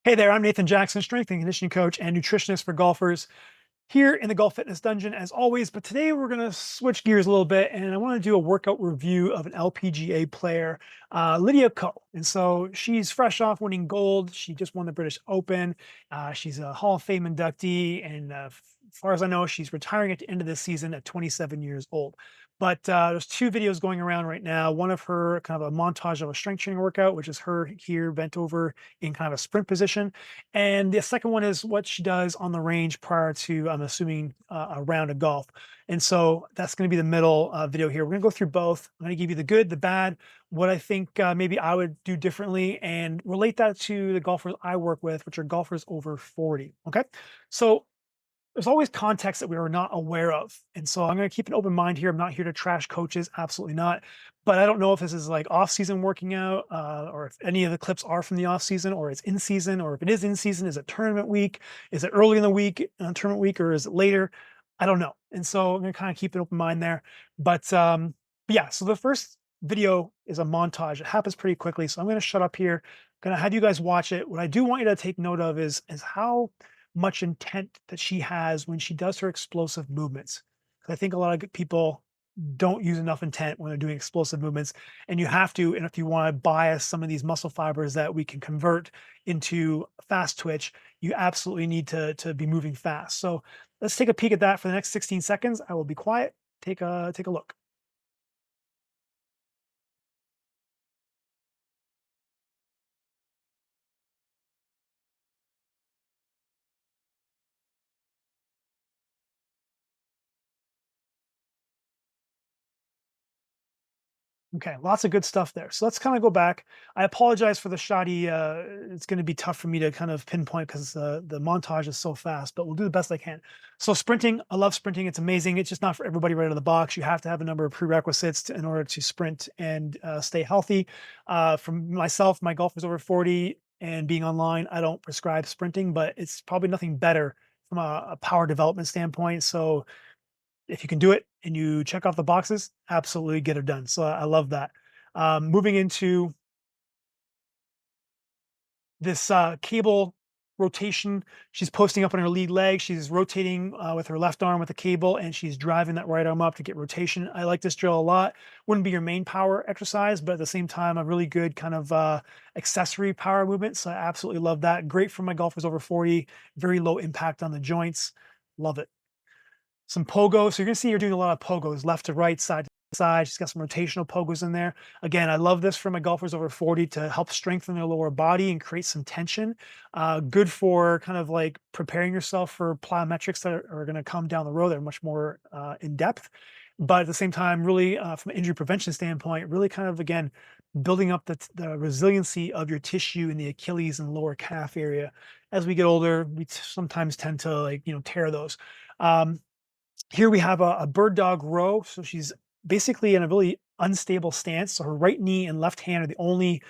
Hey there, I'm Nathan Jackson, strength and conditioning coach and nutritionist for golfers here in the Golf Fitness Dungeon as always. But today we're going to switch gears a little bit and I want to do a workout review of an LPGA player, Lydia Ko. And so she's fresh off winning gold. She just won the British Open. She's a Hall of Fame inductee. And as far as I know, she's retiring at the end of this season at 27 years old. But there's two videos going around right now. One of her kind of a montage of a strength training workout, which is her here bent over in kind of a sprint position. And the second one is what she does on the range prior to, I'm assuming, a round of golf. And so that's going to be the middle video here. We're going to go through both. I'm going to give you the good, the bad, what I think maybe I would do differently, and relate that to the golfers I work with, which are golfers over 40. Okay. So there's always context that we are not aware of. And so I'm going to keep an open mind here. I'm not here to trash coaches, absolutely not. But I don't know if this is like off season working out, or if any of the clips are from the off season, or it's in season, or if it is in season, is it tournament week? Is it early in the week, tournament week, or is it later? I don't know. And so I'm going to kind of keep an open mind there. But yeah, so the first video is a montage. It happens pretty quickly. So I'm going to shut up here. Going to have you guys watch it. What I do want you to take note of is how much intent that she has when she does her explosive movements. I think a lot of people don't use enough intent when they're doing explosive movements, and you have to. And if you want to bias some of these muscle fibers that we can convert into fast twitch, you absolutely need to be moving fast. So let's take a peek at that for the next 16 seconds. I will be quiet. Take a look. Okay, lots of good stuff there. So let's kind of go back. I apologize for the shoddy. It's going to be tough for me to kind of pinpoint because the montage is so fast, but we'll do the best I can. So sprinting, I love sprinting. It's amazing. It's just not for everybody right out of the box. You have to have a number of prerequisites in order to sprint and stay healthy. From myself, my golf is over 40, and being online, I don't prescribe sprinting, but it's probably nothing better from a power development standpoint. So if you can do it and you check off the boxes, absolutely get it done. So I love that. Moving into this cable rotation, she's posting up on her lead leg. She's rotating with her left arm with the cable, and she's driving that right arm up to get rotation. I like this drill a lot. Wouldn't be your main power exercise, but at the same time, a really good kind of accessory power movement. So I absolutely love that. Great for my golfers over 40. Very low impact on the joints. Love it. Some pogo. So you're gonna see you're doing a lot of pogos, left to right, side to side. She's got some rotational pogos in there. Again, I love this for my golfers over 40 to help strengthen their lower body and create some tension. Good for kind of like preparing yourself for plyometrics that are gonna come down the road. They're much more in depth. But at the same time, really from an injury prevention standpoint, really kind of again building up the resiliency of your tissue in the Achilles and lower calf area. As we get older, we sometimes tend to like tear those. Um, Here we have a bird dog row. So she's basically in a really unstable stance. So her right knee and left hand are the only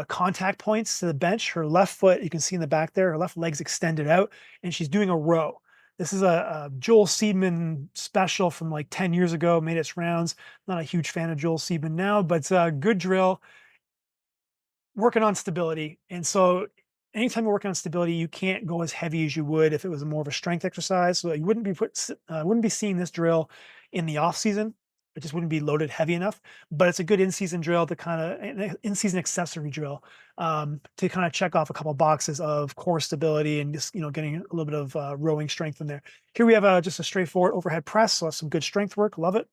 contact points to the bench. Her left foot, you can see in the back there, her left leg's extended out, and she's doing a row. This is a Joel Seedman special from like 10 years ago, made its rounds. Not a huge fan of Joel Seedman now, but it's a good drill working on stability. And so anytime you're working on stability, you can't go as heavy as you would if it was more of a strength exercise. So you wouldn't be seeing this drill in the off season. It just wouldn't be loaded heavy enough. But it's a good in-season drill to kind of an in-season accessory drill to kind of check off a couple boxes of core stability and just getting a little bit of rowing strength in there. Here we have just a straightforward overhead press. So that's some good strength work. Love it.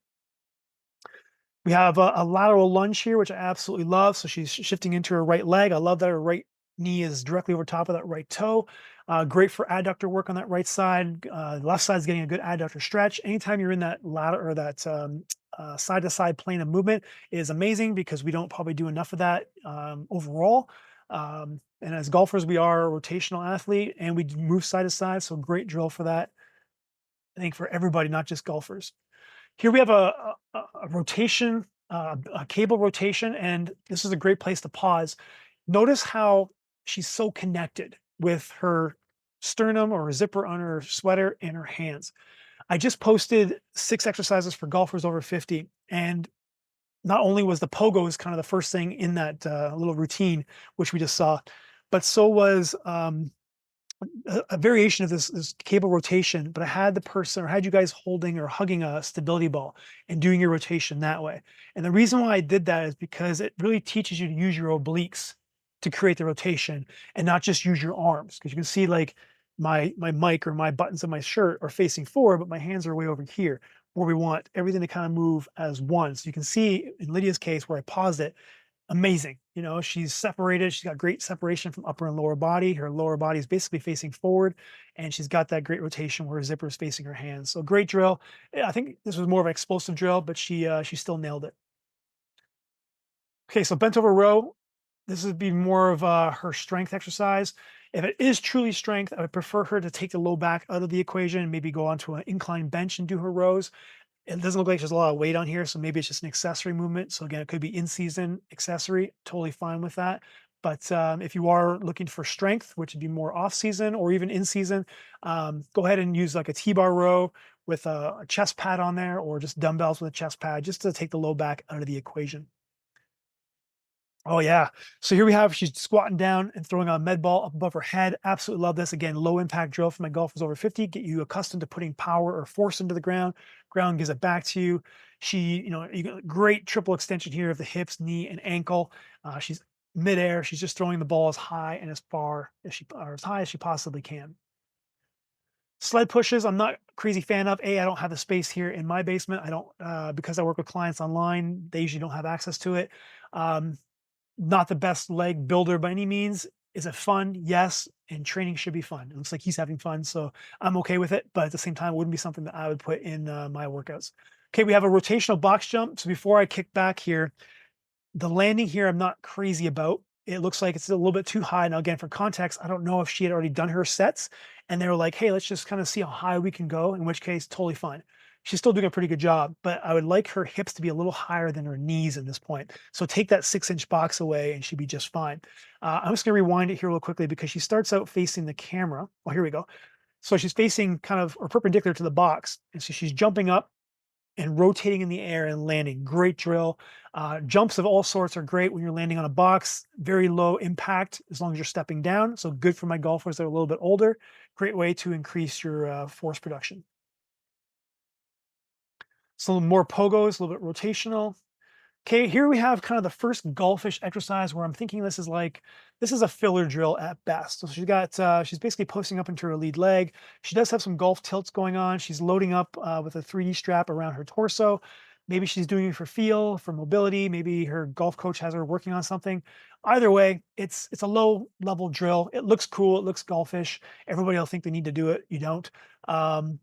We have a lateral lunge here, which I absolutely love. So she's shifting into her right leg. I love that her right knee is directly over top of that right toe. Great for adductor work on that right side. Left side is getting a good adductor stretch. Anytime you're in that lateral or that side to side plane of movement is amazing because we don't probably do enough of that overall. And as golfers, we are a rotational athlete and we move side to side. So great drill for that. I think for everybody, not just golfers. Here we have a rotation, a cable rotation, and this is a great place to pause. Notice how she's so connected with her sternum or her zipper on her sweater and her hands. I just posted 6 exercises for golfers over 50, and not only was the pogos kind of the first thing in that little routine, which we just saw, but so was a variation of this cable rotation, but I had the person or had you guys holding or hugging a stability ball and doing your rotation that way. And the reason why I did that is because it really teaches you to use your obliques to create the rotation and not just use your arms. Because you can see like my mic or my buttons of my shirt are facing forward, but my hands are way over here where we want everything to kind of move as one. So you can see in Lydia's case where I paused it, amazing. You know, she's separated. She's got great separation from upper and lower body. Her lower body is basically facing forward, and she's got that great rotation where her zipper is facing her hands. So great drill. I think this was more of an explosive drill, but she still nailed it. Okay, so bent over row. This would be more of her strength exercise. If it is truly strength, I would prefer her to take the low back out of the equation and maybe go onto an incline bench and do her rows. It doesn't look like there's a lot of weight on here, so maybe it's just an accessory movement. So again, it could be in season accessory, totally fine with that. But if you are looking for strength, which would be more off season or even in season, go ahead and use like a T-bar row with a chest pad on there, or just dumbbells with a chest pad, just to take the low back out of the equation. Oh yeah. So here we have, she's squatting down and throwing a med ball up above her head. Absolutely love this. Again, low impact drill for my golfers over 50. Get you accustomed to putting power or force into the ground. Ground gives it back to you. You got great triple extension here of the hips, knee, and ankle. She's midair. She's just throwing the ball as high and as far as or as high as she possibly can. Sled pushes, I'm not crazy fan of. I don't have the space here in my basement. I don't because I work with clients online. They usually don't have access to it. Um, Not the best leg builder by any means. Is it fun? Yes, and training should be fun. It looks like he's having fun, so I'm okay with it, but at the same time, it wouldn't be something that I would put in, my workouts. Okay, we have a rotational box jump. So before I kick back here, the landing here, I'm not crazy about. It looks like it's a little bit too high. Now, again, for context, I don't know if she had already done her sets and they were like, hey, let's just kind of see how high we can go, in which case, totally fine. She's still doing a pretty good job, but I would like her hips to be a little higher than her knees at this point. So take that 6-inch box away and she'd be just fine. I'm just going to rewind it here real quickly because she starts out facing the camera. Oh, here we go. So she's facing kind of or perpendicular to the box. And so she's jumping up and rotating in the air and landing. Great drill. Jumps of all sorts are great when you're landing on a box. Very low impact as long as you're stepping down. So good for my golfers that are a little bit older. Great way to increase your force production. So more pogos, a little bit rotational. Okay, here we have kind of the first golfish exercise where I'm thinking this is a filler drill at best. So she's basically posting up into her lead leg. She does have some golf tilts going on. She's loading up with a 3D strap around her torso. Maybe she's doing it for feel, for mobility. Maybe her golf coach has her working on something. Either way, it's a low level drill. It looks cool. It looks golfish. Everybody will think they need to do it. You don't. Um,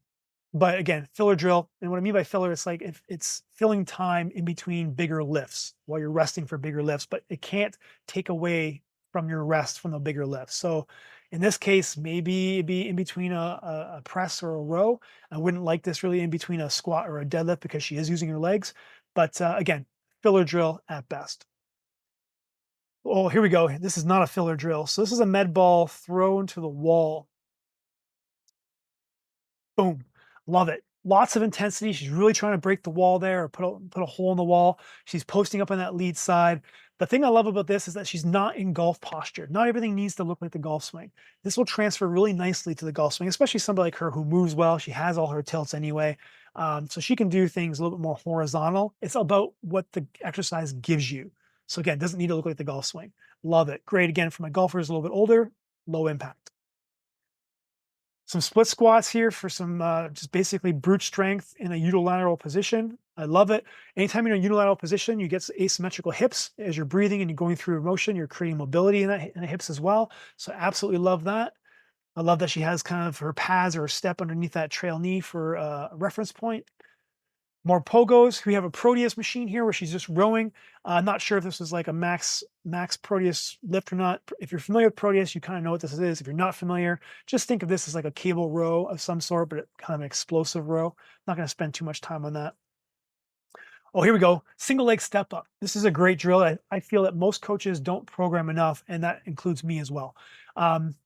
but again, filler drill, and what I mean by filler, it's like if it's filling time in between bigger lifts while you're resting for bigger lifts, but it can't take away from your rest from the bigger lifts. So in this case, maybe it'd be in between a press or a row. I wouldn't like this really in between a squat or a deadlift because she is using her legs. But again, filler drill at best. Oh, here we go. This is not a filler drill. So this is a med ball thrown to the wall. Boom. Love it. Lots of intensity. She's really trying to break the wall there or put a hole in the wall. She's posting up on that lead side. The thing I love about this is that she's not in golf posture. Not everything needs to look like the golf swing. This will transfer really nicely to the golf swing, especially somebody like her who moves well. She has all her tilts anyway. So she can do things a little bit more horizontal. It's about what the exercise gives you. So again, it doesn't need to look like the golf swing. Love it. Great again for my golfers a little bit older, low impact. Some split squats here for some just basically brute strength in a unilateral position. I love it. Anytime you're in a unilateral position, you get asymmetrical hips as you're breathing and you're going through motion. You're creating mobility in the hips as well. So absolutely love that. I love that she has kind of her pads or her step underneath that trail knee for a reference point. More pogos. We have a Proteus machine here where she's just rowing. I'm not sure if this is like a max Proteus lift or not. If you're familiar with Proteus, you kind of know what this is. If you're not familiar, just think of this as like a cable row of some sort, but kind of an explosive row. Not going to spend too much time on that. Oh, here we go. Single leg step up. This is a great drill. I feel that most coaches don't program enough, and that includes me as well. Um,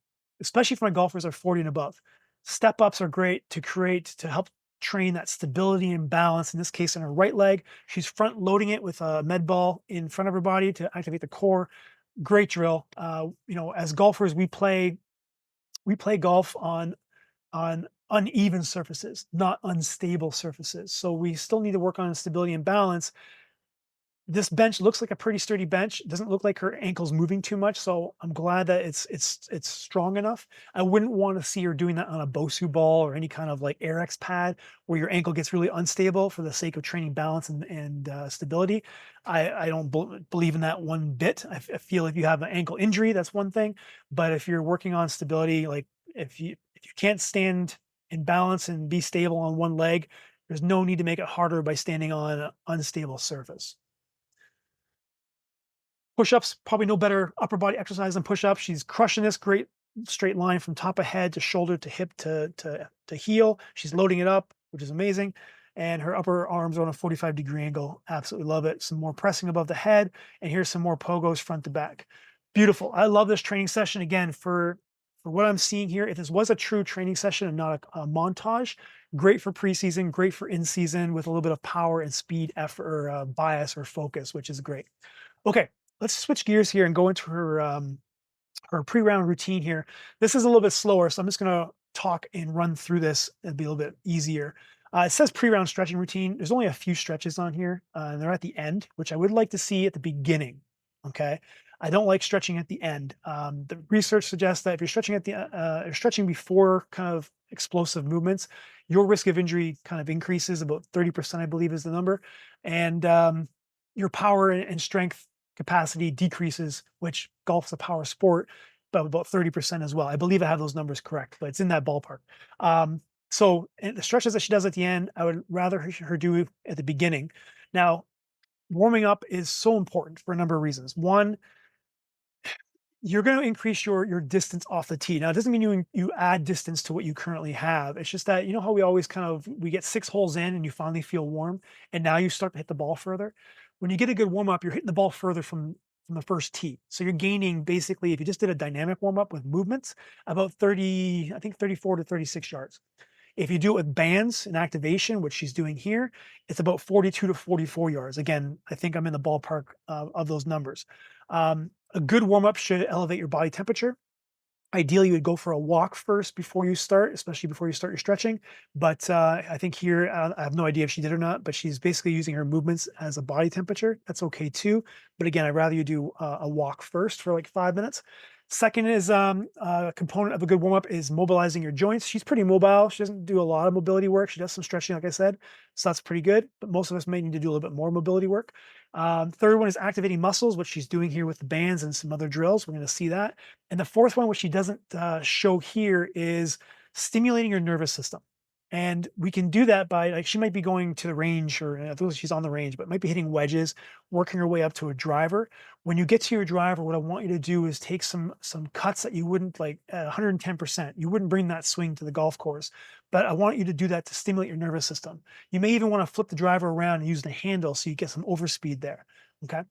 Especially for my golfers that are 40 and above. Step ups are great to help train that stability and balance. In this case, in her right leg, she's front loading it with a med ball in front of her body to activate the core. Great drill. As golfers, we play golf on uneven surfaces, not unstable surfaces. So we still need to work on stability and balance. This bench looks like a pretty sturdy bench. It doesn't look like her ankle's moving too much, so I'm glad that it's strong enough. I wouldn't want to see her doing that on a Bosu ball or any kind of like Airex pad where your ankle gets really unstable for the sake of training balance and stability. I don't believe in that one bit. I feel if you have an ankle injury, that's one thing, but if you're working on stability, like if you can't stand in balance and be stable on one leg, there's no need to make it harder by standing on an unstable surface. Push-ups, probably no better upper body exercise than push-ups. She's crushing this great straight line from top of head to shoulder to hip to heel. She's loading it up, which is amazing. And her upper arms are on a 45-degree angle. Absolutely love it. Some more pressing above the head. And here's some more pogos front to back. Beautiful. I love this training session. Again, for what I'm seeing here, if this was a true training session and not a montage, great for preseason, great for in season with a little bit of power and speed effort or bias or focus, which is great. Okay, let's switch gears here and go into her pre-round routine here. This is a little bit slower, so I'm just gonna talk and run through this. It'll be a little bit easier. It says pre-round stretching routine. There's only a few stretches on here, and they're at the end, which I would like to see at the beginning. Okay, I don't like stretching at the end. The research suggests that if you're stretching you're stretching before kind of explosive movements, your risk of injury kind of increases about 30%, I believe, is the number, and your power and strength capacity decreases, which golf's a power sport, but about 30% as well. I believe I have those numbers correct, but it's in that ballpark. So and the stretches that she does at the end, I would rather her do at the beginning. Now, warming up is so important for a number of reasons. One, you're going to increase your distance off the tee. Now, it doesn't mean you add distance to what you currently have. It's just that you know how we always kind of we get 6 holes in and you finally feel warm, and now you start to hit the ball further. When you get a good warm up, you're hitting the ball further from the first tee. So you're gaining basically, if you just did a dynamic warm up with movements, about 30, I think 34 to 36 yards. If you do it with bands and activation, which she's doing here, it's about 42 to 44 yards. Again, I think I'm in the ballpark of those numbers. A good warm up should elevate your body temperature. Ideally, you would go for a walk first before you start, especially before you start your stretching. But I think here, I have no idea if she did or not, but she's basically using her movements as a body temperature. That's okay too. But again, I'd rather you do a walk first for like 5 minutes. Second is a component of a good warm up is mobilizing your joints. She's pretty mobile. She doesn't do a lot of mobility work. She does some stretching, like I said. So that's pretty good. But most of us may need to do a little bit more mobility work. Third one is activating muscles, which she's doing here with the bands and some other drills. We're going to see that. And the fourth one, which she doesn't show here, is stimulating your nervous system. And we can do that by like she might be going to the range, or I think she's on the range, but might be hitting wedges, working her way up to a driver. When you get to your driver, what I want you to do is take some cuts that you wouldn't like at 110%. You wouldn't bring that swing to the golf course, but I want you to do that to stimulate your nervous system. You may even want to flip the driver around and use the handle so you get some overspeed there. Okay.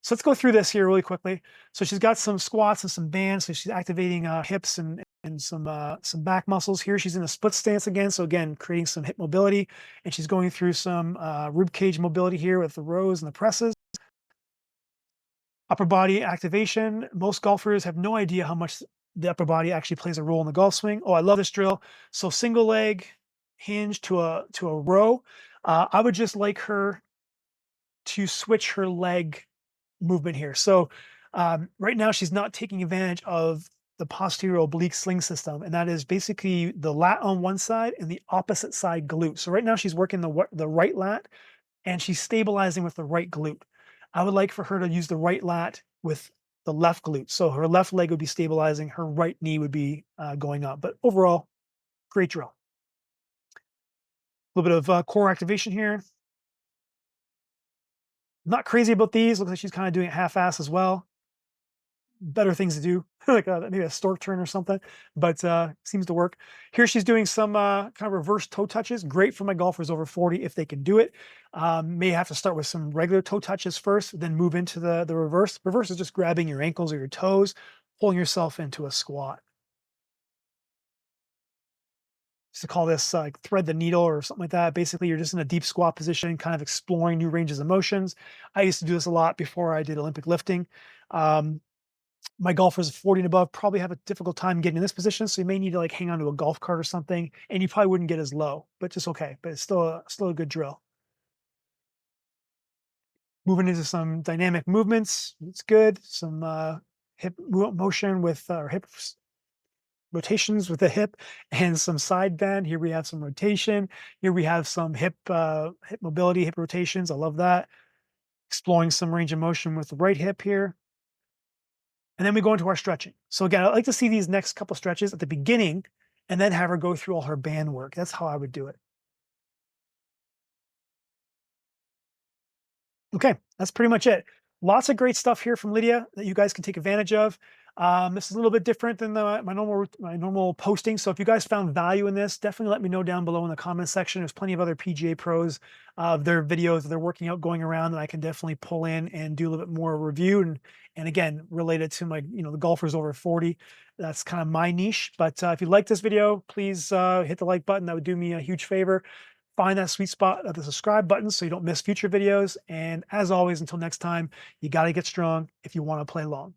So let's go through this here really quickly. So she's got some squats and some bands. So she's activating hips and some back muscles. Here she's in a split stance again. So again, creating some hip mobility, and she's going through some rib cage mobility here with the rows and the presses. Upper body activation. Most golfers have no idea how much the upper body actually plays a role in the golf swing. Oh, I love this drill. So single leg hinge to a row. I would just like her to switch her leg movement here. So right now she's not taking advantage of the posterior oblique sling system, and that is basically the lat on one side and the opposite side glute. So right now she's working the right lat and she's stabilizing with the right glute. I would like for her to use the right lat with the left glute. So her left leg would be stabilizing, her right knee would be going up. But overall, great drill. A little bit of core activation here. Not crazy about these. Looks like she's kind of doing it half-ass as well. Better things to do, like maybe a stork turn or something, but seems to work. Here she's doing some kind of reverse toe touches. Great for my golfers over 40 if they can do it. May have to start with some regular toe touches first, then move into the reverse. Reverse is just grabbing your ankles or your toes, pulling yourself into a squat. Used to call this like thread the needle or something like that. Basically, you're just in a deep squat position, kind of exploring new ranges of motions. I used to do this a lot before I did Olympic lifting. My golfers 40 and above probably have a difficult time getting in this position, so you may need to like hang on to a golf cart or something, and you probably wouldn't get as low, but just okay. But it's still a good drill. Moving into some dynamic movements, it's good. Some motion with or rotations with the hip and some side bend. Here we have some rotation. Here we have some hip mobility, hip rotations. I love that. Exploring some range of motion with the right hip here. And then we go into our stretching. So again, I like to see these next couple stretches at the beginning and then have her go through all her band work. That's how I would do it. Okay, that's pretty much it. Lots of great stuff here from Lydia that you guys can take advantage of. This is a little bit different than my normal posting. So if you guys found value in this, definitely let me know down below in the comment section. There's plenty of other PGA pros of their videos that they're working out going around that I can definitely pull in and do a little bit more review and again related to my the golfers over 40. That's kind of my niche. But if you like this video, please hit the like button. That would do me a huge favor. Find that sweet spot of the subscribe button so you don't miss future videos. And as always, until next time, you got to get strong if you want to play long.